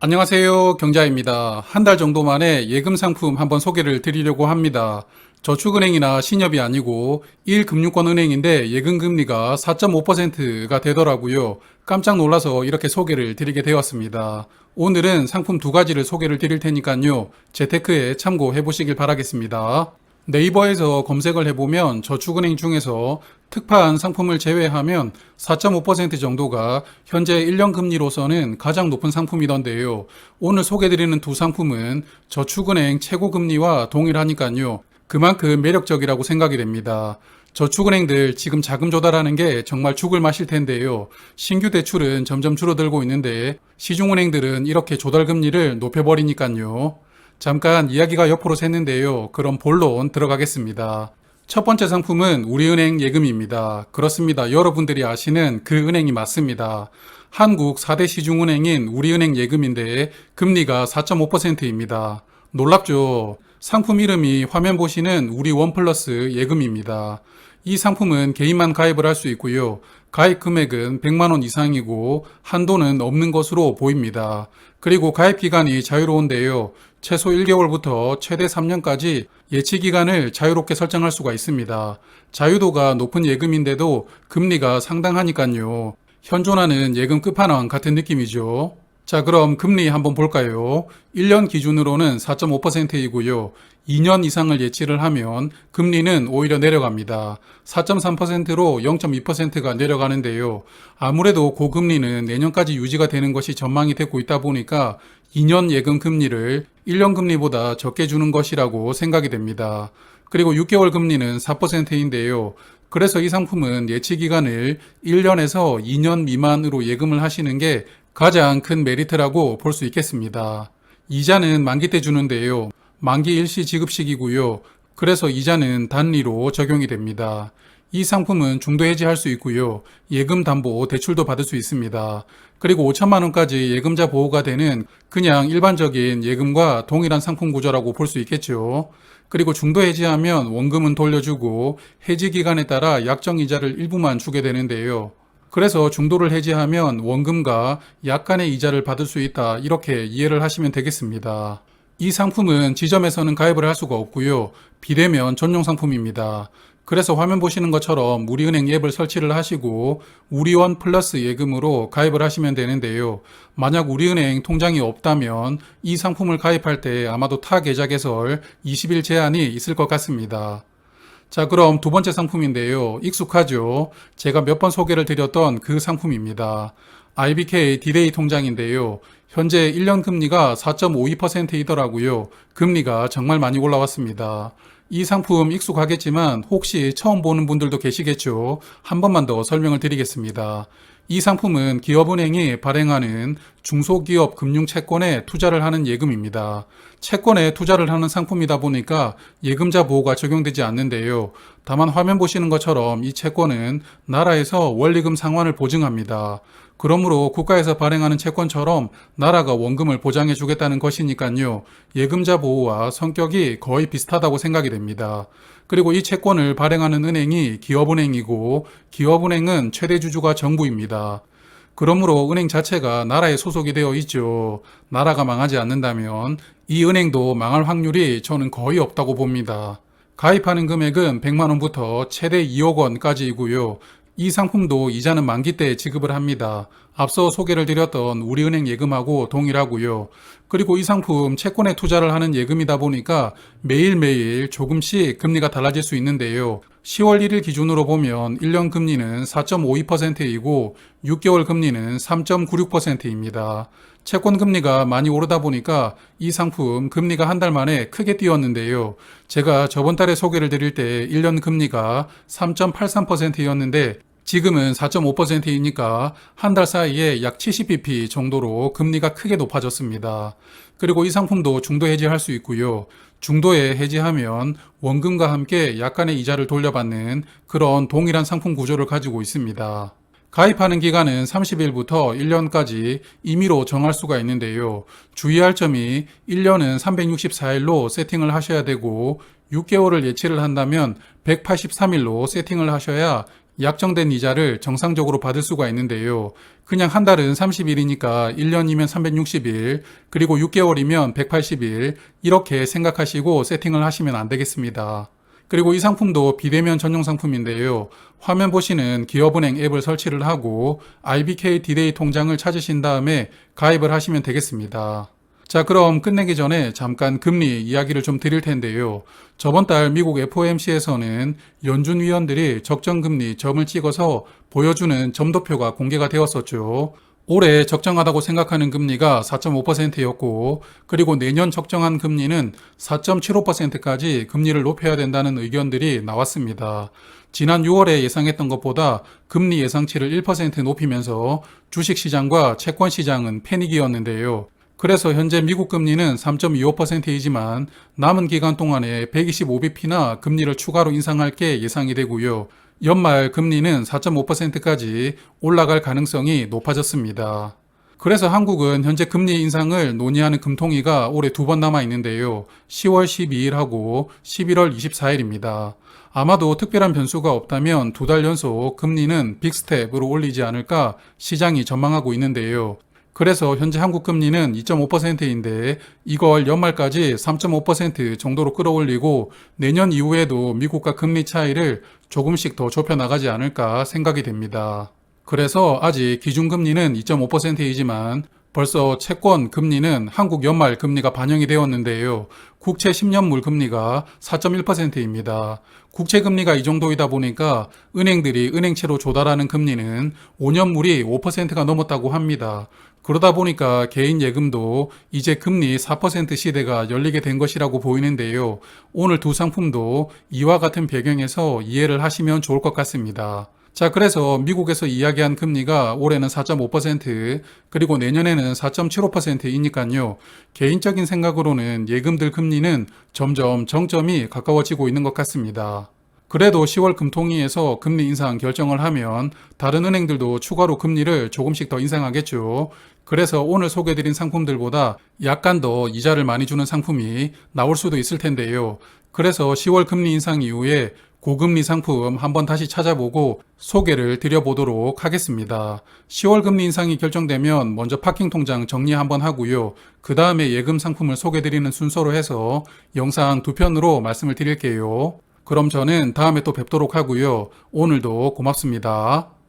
안녕하세요. 경자입니다. 한 달 정도 만에 예금 상품 한번 소개를 드리려고 합니다. 저축은행이나 신협이 아니고 1금융권은행인데 예금 금리가 4.5%가 되더라고요. 깜짝 놀라서 이렇게 소개를 드리게 되었습니다. 오늘은 상품 두 가지를 소개를 드릴 테니까요. 재테크에 참고해 보시길 바라겠습니다. 네이버에서 검색을 해보면 저축은행 중에서 특파한 상품을 제외하면 4.5% 정도가 현재 1년 금리로서는 가장 높은 상품이던데요. 오늘 소개드리는 두 상품은 저축은행 최고 금리와 동일하니까요. 그만큼 매력적이라고 생각이 됩니다. 저축은행들 지금 자금 조달하는 게 정말 죽을 맛일 텐데요. 신규 대출은 점점 줄어들고 있는데 시중은행들은 이렇게 조달 금리를 높여버리니까요. 잠깐 이야기가 옆으로 샜는데요. 그럼 본론 들어가겠습니다. 첫 번째 상품은 우리은행 예금입니다. 그렇습니다. 여러분들이 아시는 그 은행이 맞습니다. 한국 4대 시중은행인 우리은행 예금인데 금리가 4.5%입니다. 놀랍죠? 상품 이름이 화면 보시는 우리 원 플러스 예금입니다. 이 상품은 개인만 가입을 할 수 있고요. 가입 금액은 100만 원 이상이고 한도는 없는 것으로 보입니다. 그리고 가입 기간이 자유로운데요. 최소 1개월부터 최대 3년까지 예치 기간을 자유롭게 설정할 수가 있습니다. 자유도가 높은 예금인데도 금리가 상당하니까요. 현존하는 예금 끝판왕 같은 느낌이죠. 자, 그럼 금리 한번 볼까요? 1년 기준으로는 4.5%이고요. 2년 이상을 예치를 하면 금리는 오히려 내려갑니다. 4.3%로 0.2%가 내려가는데요. 아무래도 고금리는 내년까지 유지가 되는 것이 전망이 되고 있다 보니까 2년 예금 금리를 1년 금리보다 적게 주는 것이라고 생각이 됩니다. 그리고 6개월 금리는 4%인데요. 그래서 이 상품은 예치 기간을 1년에서 2년 미만으로 예금을 하시는 게 가장 큰 메리트라고 볼 수 있겠습니다. 이자는 만기 때 주는데요. 만기 일시 지급식이고요. 그래서 이자는 단리로 적용이 됩니다. 이 상품은 중도 해지할 수 있고요. 예금 담보 대출도 받을 수 있습니다. 그리고 5천만 원까지 예금자 보호가 되는 그냥 일반적인 예금과 동일한 상품 구조라고 볼 수 있겠죠. 그리고 중도 해지하면 원금은 돌려주고 해지 기간에 따라 약정 이자를 일부만 주게 되는데요. 그래서 중도를 해지하면 원금과 약간의 이자를 받을 수 있다. 이렇게 이해를 하시면 되겠습니다. 이 상품은 지점에서는 가입을 할 수가 없고요. 비대면 전용 상품입니다. 그래서 화면 보시는 것처럼 우리은행 앱을 설치를 하시고 우리원 플러스 예금으로 가입을 하시면 되는데요. 만약 우리은행 통장이 없다면 이 상품을 가입할 때 아마도 타 계좌 개설 20일 제한이 있을 것 같습니다. 자, 그럼 두 번째 상품인데요. 익숙하죠? 제가 몇 번 소개를 드렸던 그 상품입니다. IBK 디데이 통장인데요. 현재 1년 금리가 4.52%이더라고요. 금리가 정말 많이 올라왔습니다. 이 상품 익숙하겠지만 혹시 처음 보는 분들도 계시겠죠? 한 번만 더 설명을 드리겠습니다. 이 상품은 기업은행이 발행하는 중소기업 금융채권에 투자를 하는 예금입니다. 채권에 투자를 하는 상품이다 보니까 예금자 보호가 적용되지 않는데요. 다만 화면 보시는 것처럼 이 채권은 나라에서 원리금 상환을 보증합니다. 그러므로 국가에서 발행하는 채권처럼 나라가 원금을 보장해 주겠다는 것이니까요. 예금자 보호와 성격이 거의 비슷하다고 생각이 됩니다. 그리고 이 채권을 발행하는 은행이 기업은행이고 기업은행은 최대 주주가 정부입니다. 그러므로 은행 자체가 나라에 소속이 되어 있죠. 나라가 망하지 않는다면 이 은행도 망할 확률이 저는 거의 없다고 봅니다. 가입하는 금액은 100만 원부터 최대 2억 원까지이고요. 이 상품도 이자는 만기 때 지급을 합니다. 앞서 소개를 드렸던 우리은행 예금하고 동일하고요. 그리고 이 상품 채권에 투자를 하는 예금이다 보니까 매일매일 조금씩 금리가 달라질 수 있는데요. 10월 1일 기준으로 보면 1년 금리는 4.52%이고 6개월 금리는 3.96%입니다. 채권 금리가 많이 오르다 보니까 이 상품 금리가 한 달 만에 크게 뛰었는데요. 제가 저번 달에 소개를 드릴 때 1년 금리가 3.83%였는데 지금은 4.5%이니까 한 달 사이에 약 70bp 정도로 금리가 크게 높아졌습니다. 그리고 이 상품도 중도 해지할 수 있고요. 중도에 해지하면 원금과 함께 약간의 이자를 돌려받는 그런 동일한 상품 구조를 가지고 있습니다. 가입하는 기간은 30일부터 1년까지 임의로 정할 수가 있는데요. 주의할 점이 1년은 364일로 세팅을 하셔야 되고 6개월을 예치를 한다면 183일로 세팅을 하셔야 약정된 이자를 정상적으로 받을 수가 있는데요. 그냥 한 달은 30일이니까 1년이면 360일, 그리고 6개월이면 180일, 이렇게 생각하시고 세팅을 하시면 안 되겠습니다. 그리고 이 상품도 비대면 전용 상품인데요. 화면 보시는 기업은행 앱을 설치를 하고 IBK 디데이 통장을 찾으신 다음에 가입을 하시면 되겠습니다. 자, 그럼 끝내기 전에 잠깐 금리 이야기를 좀 드릴 텐데요. 저번 달 미국 FOMC에서는 연준 위원들이 적정금리 점을 찍어서 보여주는 점도표가 공개가 되었었죠. 올해 적정하다고 생각하는 금리가 4.5%였고, 그리고 내년 적정한 금리는 4.75%까지 금리를 높여야 된다는 의견들이 나왔습니다. 지난 6월에 예상했던 것보다 금리 예상치를 1% 높이면서 주식시장과 채권시장은 패닉이었는데요. 그래서 현재 미국 금리는 3.25%이지만 남은 기간 동안에 125bp나 금리를 추가로 인상할 게 예상이 되고요. 연말 금리는 4.5%까지 올라갈 가능성이 높아졌습니다. 그래서 한국은 현재 금리 인상을 논의하는 금통위가 올해 2번 남아 있는데요. 10월 12일하고 11월 24일입니다. 아마도 특별한 변수가 없다면 2달 연속 금리는 빅스텝으로 올리지 않을까 시장이 전망하고 있는데요. 그래서 현재 한국 금리는 2.5%인데 이걸 연말까지 3.5% 정도로 끌어올리고 내년 이후에도 미국과 금리 차이를 조금씩 더 좁혀 나가지 않을까 생각이 됩니다. 그래서 아직 기준금리는 2.5%이지만 벌써 채권 금리는 한국 연말 금리가 반영이 되었는데요. 국채 10년물 금리가 4.1%입니다. 국채 금리가 이 정도이다 보니까 은행들이 은행채로 조달하는 금리는 5년물이 5%가 넘었다고 합니다. 그러다 보니까 개인 예금도 이제 금리 4% 시대가 열리게 된 것이라고 보이는데요. 오늘 두 상품도 이와 같은 배경에서 이해를 하시면 좋을 것 같습니다. 자, 그래서 미국에서 이야기한 금리가 올해는 4.5%, 그리고 내년에는 4.75%이니까요. 개인적인 생각으로는 예금들 금리는 점점 정점이 가까워지고 있는 것 같습니다. 그래도 10월 금통위에서 금리 인상 결정을 하면 다른 은행들도 추가로 금리를 조금씩 더 인상하겠죠. 그래서 오늘 소개드린 상품들보다 약간 더 이자를 많이 주는 상품이 나올 수도 있을 텐데요. 그래서 10월 금리 인상 이후에 고금리 상품 한번 다시 찾아보고 소개를 드려보도록 하겠습니다. 10월 금리 인상이 결정되면 먼저 파킹 통장 정리 한번 하고요. 그 다음에 예금 상품을 소개드리는 순서로 해서 영상 두 편으로 말씀을 드릴게요. 그럼 저는 다음에 또 뵙도록 하고요. 오늘도 고맙습니다.